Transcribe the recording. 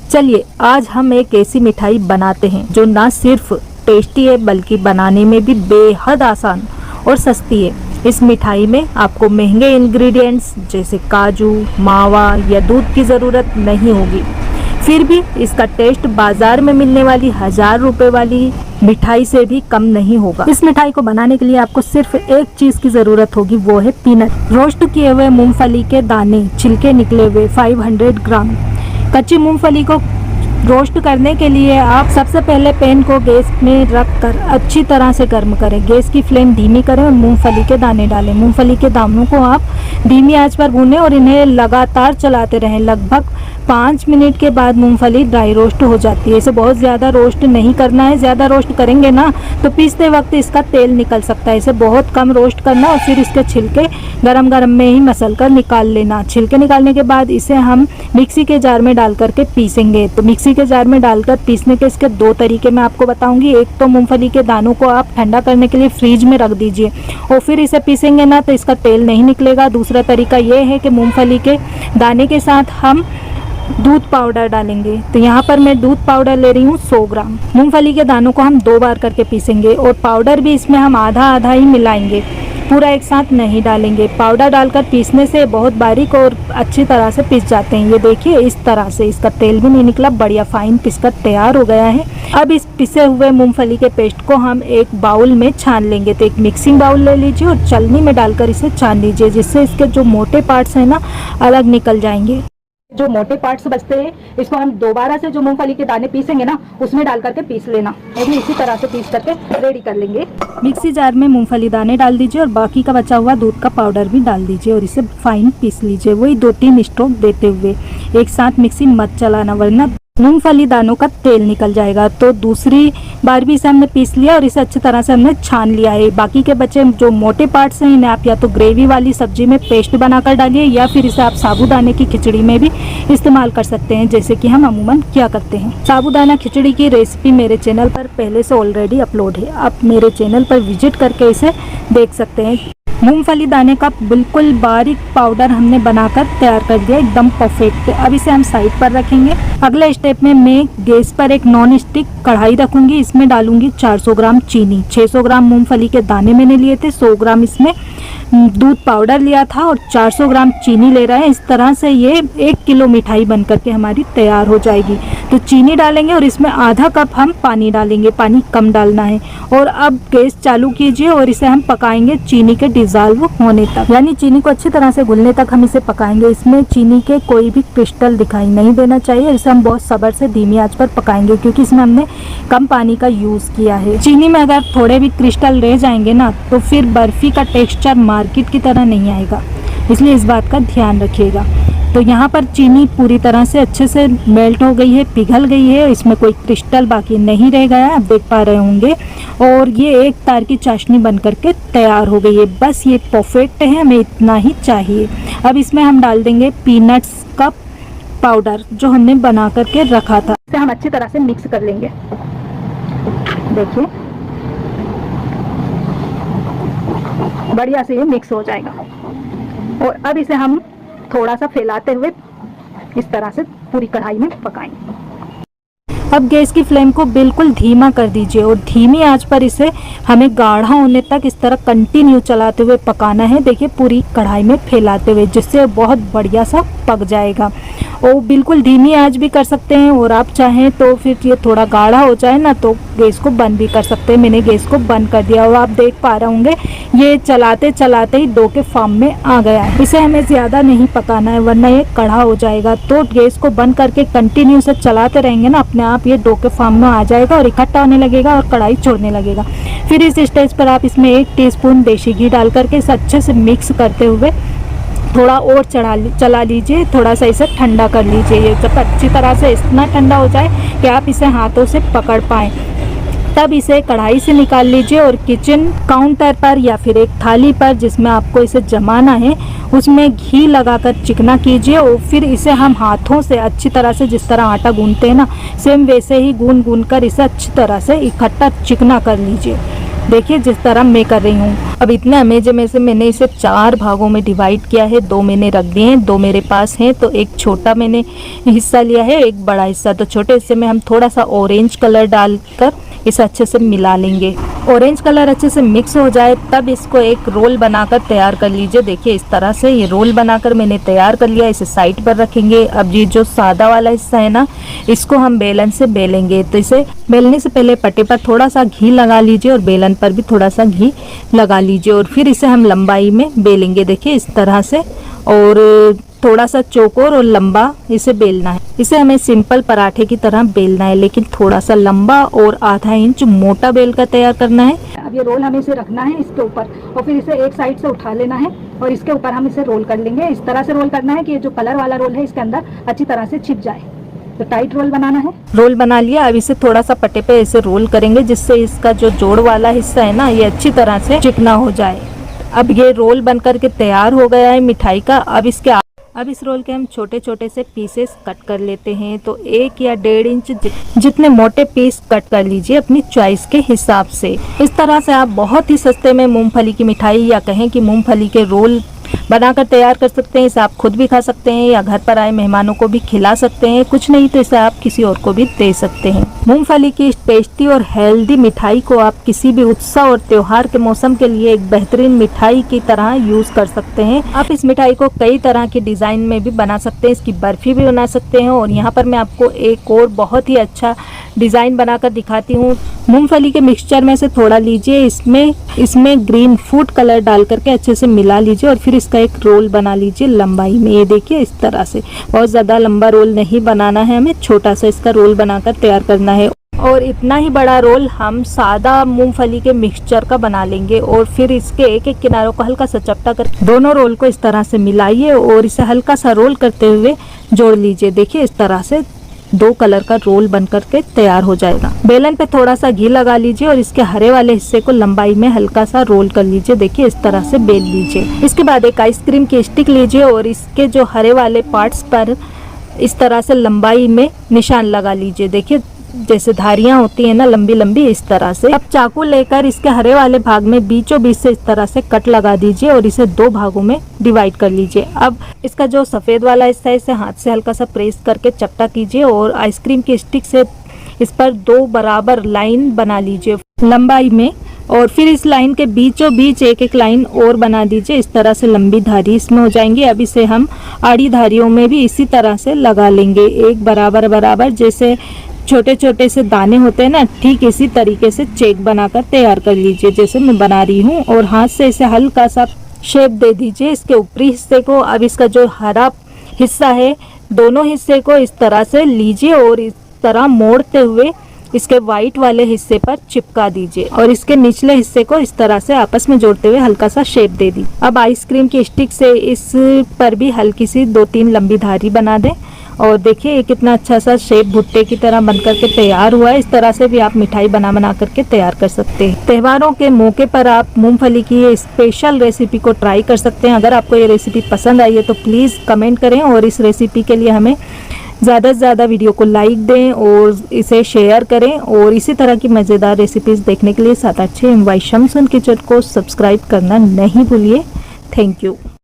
चलिए आज हम एक ऐसी मिठाई बनाते हैं जो ना सिर्फ टेस्टी है बल्कि बनाने में भी बेहद आसान और सस्ती है। इस मिठाई में आपको महंगे इंग्रेडिएंट्स जैसे काजू, मावा या दूध की ज़रूरत नहीं होगी। फिर भी इसका टेस्ट बाजार में मिलने वाली 1000 रुपए वाली मिठाई से भी कम नहीं होगा। इस मिठाई को बनाने के लिए आपको सिर्फ एक चीज़ की ज़रूरत होगी, वो है पीनट। रोस्ट किए हुए मूंगफली के दाने, छिलके निकले हुए 500 ग्राम। कच्ची मूंगफली को रोस्ट करने के लिए आप सबसे पहले पैन को गैस में रखकर अच्छी तरह से गर्म करें। गैस की फ्लेम धीमी करें और मूंगफली के दाने डालें। मूंगफली के दानों को आप धीमी आंच पर भूनें और इन्हें लगातार चलाते रहें। लगभग 5 मिनट के बाद मूंगफली ड्राई रोस्ट हो जाती है। इसे बहुत ज़्यादा रोस्ट नहीं करना है, ज़्यादा रोस्ट करेंगे ना तो पीसते वक्त इसका तेल निकल सकता है। इसे बहुत कम रोस्ट करना और फिर इसके छिलके गरम गरम में ही मसल कर निकाल लेना। छिलके निकालने के बाद इसे हम मिक्सी के जार में डाल करके पीसेंगे। तो मिक्सी के जार में डालकर पीसने के इसके 2 तरीके मैं आपको बताऊंगी। एक तो मूंगफली के दानों को आप ठंडा करने के लिए फ्रीज में रख दीजिए और फिर इसे पीसेंगे ना तो इसका तेल नहीं निकलेगा। दूसरा तरीका ये है कि मूंगफली के दाने के साथ हम दूध पाउडर डालेंगे। तो यहाँ पर मैं दूध पाउडर ले रही हूँ 100 ग्राम। मूंगफली के दानों को हम 2 बार करके पीसेंगे और पाउडर भी इसमें हम आधा आधा ही मिलाएंगे, पूरा एक साथ नहीं डालेंगे। पाउडर डालकर पीसने से बहुत बारीक और अच्छी तरह से पिस जाते हैं। ये देखिए इस तरह से इसका तेल भी नहीं निकला, बढ़िया फाइन पिसकर तैयार हो गया है। अब इस पिसे हुए मूंगफली के पेस्ट को हम एक बाउल में छान लेंगे। तो एक मिक्सिंग बाउल ले लीजिए और छलनी में डालकर इसे छान लीजिए, जिससे इसके जो मोटे पार्ट्स हैं ना अलग निकल जाएंगे। जो मोटे पार्ट्स बचते हैं इसको हम दोबारा से जो मूंगफली के दाने पीसेंगे ना उसमें डाल करके पीस लेना। वो भी इसी तरह से पीस करके रेडी कर लेंगे। मिक्सी जार में मूंगफली दाने डाल दीजिए और बाकी का बचा हुआ दूध का पाउडर भी डाल दीजिए और इसे फाइन पीस लीजिए। वही 2-3 स्ट्रोक देते हुए, एक साथ मिक्सी मत चलाना वरना मूंगफली दानों का तेल निकल जाएगा। तो दूसरी बार भी इसे हमने पीस लिया और इसे अच्छी तरह से हमने छान लिया है। बाकी के बचे जो मोटे पार्ट्स हैं इन्हें आप या तो ग्रेवी वाली सब्जी में पेस्ट बनाकर डालिए या फिर इसे आप साबूदाने की खिचड़ी में भी इस्तेमाल कर सकते हैं, जैसे कि हम अमूमन क्या करते हैं। साबूदाना खिचड़ी की रेसिपी मेरे चैनल पर पहले से ऑलरेडी अपलोड है, आप मेरे चैनल पर विजिट करके इसे देख सकते हैं। मूंगफली दाने का बिल्कुल बारीक पाउडर हमने बनाकर तैयार कर दिया, एकदम परफेक्ट। अब इसे हम साइड पर रखेंगे। अगले स्टेप में मैं गैस पर एक नॉन स्टिक कढ़ाई रखूंगी। इसमें डालूंगी 400 ग्राम चीनी। 600 ग्राम मूंगफली के दाने मैंने लिए थे, 100 ग्राम इसमें दूध पाउडर लिया था और 400 ग्राम चीनी ले रहे हैं। इस तरह से ये 1 किलो मिठाई बन करके हमारी तैयार हो जाएगी। तो चीनी डालेंगे और इसमें आधा कप हम पानी डालेंगे, पानी कम डालना है। और अब गैस चालू कीजिए और इसे हम पकाएंगे चीनी के डिजॉल्व होने तक, यानी चीनी को अच्छी तरह से घुलने तक हम इसे पकाएंगे। इसमें चीनी के कोई भी क्रिस्टल दिखाई नहीं देना चाहिए। इसे हम बहुत सब्र से धीमी आंच पर पकाएंगे क्योंकि इसमें हमने कम पानी का यूज़ किया है। चीनी में अगर थोड़े भी क्रिस्टल रह जाएंगे ना तो फिर बर्फ़ी का टेक्सचर मार्केट की तरह नहीं आएगा, इसलिए इस बात का ध्यान रखिएगा। तो यहाँ पर चीनी पूरी तरह से अच्छे से मेल्ट हो गई है, पिघल गई है, इसमें कोई क्रिस्टल बाकी नहीं रह गया है, आप देख पा रहे होंगे। और ये एक तार की चाशनी बन करके तैयार हो गई है। बस ये परफेक्ट है, हमें इतना ही चाहिए। अब इसमें हम डाल देंगे पीनट्स का पाउडर जो हमने बना करके रखा था। इसे हम अच्छी तरह से मिक्स कर लेंगे। देखिए बढ़िया से ये मिक्स हो जाएगा और अब इसे हम थोड़ा सा फैलाते हुए इस तरह से पूरी कढ़ाई में पकाएंगे। अब गैस की फ्लेम को बिल्कुल धीमा कर दीजिए और धीमी आंच पर इसे हमें गाढ़ा होने तक इस तरह कंटिन्यू चलाते हुए पकाना है। देखिए पूरी कढ़ाई में फैलाते हुए, जिससे बहुत बढ़िया सा पक जाएगा। और बिल्कुल धीमी आंच भी कर सकते हैं और आप चाहें तो फिर ये थोड़ा गाढ़ा हो जाए ना तो गैस को बंद भी कर सकते हैं। मैंने गैस को बंद कर दिया और आप देख पा रहे होंगे ये चलाते चलाते ही डो के फॉर्म में आ गया है। इसे हमें ज़्यादा नहीं पकाना है वरना ये कढ़ा हो जाएगा। तो गैस को बंद करके कंटिन्यू से चलाते रहेंगे ना, अपने आप ये डो के फॉर्म में आ जाएगा और इकट्ठा होने लगेगा और कढ़ाई छोड़ने लगेगा। फिर इस स्टेज पर आप इसमें 1 टीस्पून देसी घी डाल करके इसे अच्छे से मिक्स करते हुए थोड़ा और चला लीजिए, थोड़ा सा इसे ठंडा कर लीजिए। ये जब अच्छी तरह से इतना ठंडा हो जाए कि आप इसे हाथों से पकड़ पाएँ, तब इसे कढ़ाई से निकाल लीजिए और किचन काउंटर पर या फिर एक थाली पर जिसमें आपको इसे जमाना है उसमें घी लगाकर चिकना कीजिए और फिर इसे हम हाथों से अच्छी तरह से, जिस तरह आटा गूंथते हैं ना, सेम वैसे ही गूंद कर इसे अच्छी तरह से इकट्ठा चिकना कर लीजिए। देखिए जिस तरह मैं कर रही हूँ। अब इतना अमेजे में से मैंने इसे 4 भागों में डिवाइड किया है। 2 मैंने रख दिए हैं, 2 मेरे पास हैं, तो एक छोटा मैंने हिस्सा लिया है, एक बड़ा हिस्सा। तो छोटे हिस्से में हम थोड़ा सा ऑरेंज कलर डालकर इसे अच्छे से मिला लेंगे। ऑरेंज कलर अच्छे से मिक्स हो जाए तब इसको एक रोल बनाकर तैयार कर लीजिए। देखिए इस तरह से ये रोल बनाकर मैंने तैयार कर लिया। इसे साइड पर रखेंगे। अब ये जो सादा वाला हिस्सा है ना, इसको हम बेलन से बेलेंगे। तो इसे बेलने से पहले पट्टे पर थोड़ा सा घी लगा लीजिए और बेलन पर भी थोड़ा सा घी लगा लीजिए और फिर इसे हम लंबाई में बेलेंगे। देखिए इस तरह से, और थोड़ा सा चौकोर और लंबा इसे बेलना है। इसे हमें सिंपल पराठे की तरह बेलना है, लेकिन थोड़ा सा लंबा और आधा इंच मोटा बेल कर तैयार करना है। अब ये रोल हमें इसे रखना है इसके ऊपर और फिर इसे एक साइड से उठा लेना है और इसके ऊपर हम इसे रोल कर लेंगे। इस तरह से रोल करना है कि ये जो कलर वाला रोल है इसके अंदर अच्छी तरह से छिप जाए। तो टाइट रोल बनाना है। रोल बना लिया। अब इसे थोड़ा सा पट्टे पे ऐसे रोल करेंगे जिससे इसका जो जोड़ वाला हिस्सा है ना, ये अच्छी तरह से चिकना हो जाए। अब ये रोल बनकर के तैयार हो गया है मिठाई का। अब इस रोल के हम छोटे छोटे से पीसेस कट कर लेते हैं। तो 1 या 1.5 इंच जितने मोटे पीस कट कर लीजिए अपनी चॉइस के हिसाब से। इस तरह से आप बहुत ही सस्ते में मूंगफली की मिठाई या कहें कि मूंगफली के रोल बनाकर तैयार कर सकते हैं। इसे आप खुद भी खा सकते हैं या घर पर आए मेहमानों को भी खिला सकते हैं। कुछ नहीं तो इसे आप किसी और को भी दे सकते हैं। मूंगफली की इस टेस्टी और हेल्दी मिठाई को आप किसी भी उत्सव और त्योहार के मौसम के लिए एक बेहतरीन मिठाई की तरह यूज कर सकते हैं। आप इस मिठाई को कई तरह की डिजाइन में भी बना सकते हैं। इसकी बर्फी भी बना सकते हैं और यहाँ पर मैं आपको एक और बहुत ही अच्छा डिजाइन बनाकर दिखाती हूँ। मूंगफली के मिक्सचर में से थोड़ा लीजिए, इसमें ग्रीन फूड कलर डाल करके अच्छे से मिला लीजिए और फिर इसका एक रोल बना लीजिए लंबाई में। ये देखिए इस तरह से, बहुत ज़्यादा लंबा रोल नहीं बनाना है हमें, छोटा सा इसका रोल बनाकर तैयार करना है। और इतना ही बड़ा रोल हम सादा मूंगफली के मिक्सचर का बना लेंगे और फिर इसके एक एक किनारों को हल्का सा चपटा कर दोनों रोल को इस तरह से मिलाइए और इसे हल्का सा रोल करते हुए जोड़ लीजिए। देखिए इस तरह से 2 कलर का रोल बनकर के तैयार हो जाएगा। बेलन पे थोड़ा सा घी लगा लीजिए और इसके हरे वाले हिस्से को लंबाई में हल्का सा रोल कर लीजिए। देखिए इस तरह से बेल लीजिए। इसके बाद एक आइसक्रीम की स्टिक लीजिए और इसके जो हरे वाले पार्ट्स पर इस तरह से लंबाई में निशान लगा लीजिए। देखिए जैसे धारियां होती है ना लंबी लंबी, इस तरह से। अब चाकू लेकर इसके हरे वाले भाग में बीचों बीच से इस तरह से कट लगा दीजिए और इसे 2 भागों में डिवाइड कर लीजिए। अब इसका जो सफेद वाला हिस्सा है इसे हाथ से हल्का सा प्रेस करके चपटा कीजिए और आइसक्रीम की स्टिक से इस पर 2 बराबर लाइन बना लीजिए लंबाई में और फिर इस लाइन के बीचों बीच एक एक लाइन और बना दीजिए। इस तरह से लंबी धारी इसमें हो जाएंगी। अब इसे हम आड़ी धारियों में भी इसी तरह से लगा लेंगे, एक बराबर बराबर, जैसे छोटे छोटे से दाने होते हैं ना, ठीक इसी तरीके से चेक बनाकर तैयार कर लीजिए जैसे मैं बना रही हूँ। और हाथ से इसे हल्का सा शेप दे दीजिए इसके ऊपरी हिस्से को। अब इसका जो हरा हिस्सा है दोनों हिस्से को इस तरह से लीजिए और इस तरह मोड़ते हुए इसके वाइट वाले हिस्से पर चिपका दीजिए और इसके निचले हिस्से को इस तरह से आपस में जोड़ते हुए हल्का सा शेप दे दी। अब आइसक्रीम की स्टिक से इस पर भी हल्की सी 2-3 लंबी धारी बना दें और देखिए ये कितना अच्छा सा शेप भुट्टे की तरह बनकर के तैयार हुआ है। इस तरह से भी आप मिठाई बना करके तैयार कर सकते हैं। त्योहारों के मौके पर आप मूंगफली की ये स्पेशल रेसिपी को ट्राई कर सकते हैं। अगर आपको ये रेसिपी पसंद आई है तो प्लीज़ कमेंट करें और इस रेसिपी के लिए हमें ज़्यादा से ज़्यादा वीडियो को लाइक दें और इसे शेयर करें। और इसी तरह की मज़ेदार रेसिपीज़ देखने के लिए 7 अच्छे वाई शम्सन किचन को सब्सक्राइब करना नहीं भूलिए। Thank you.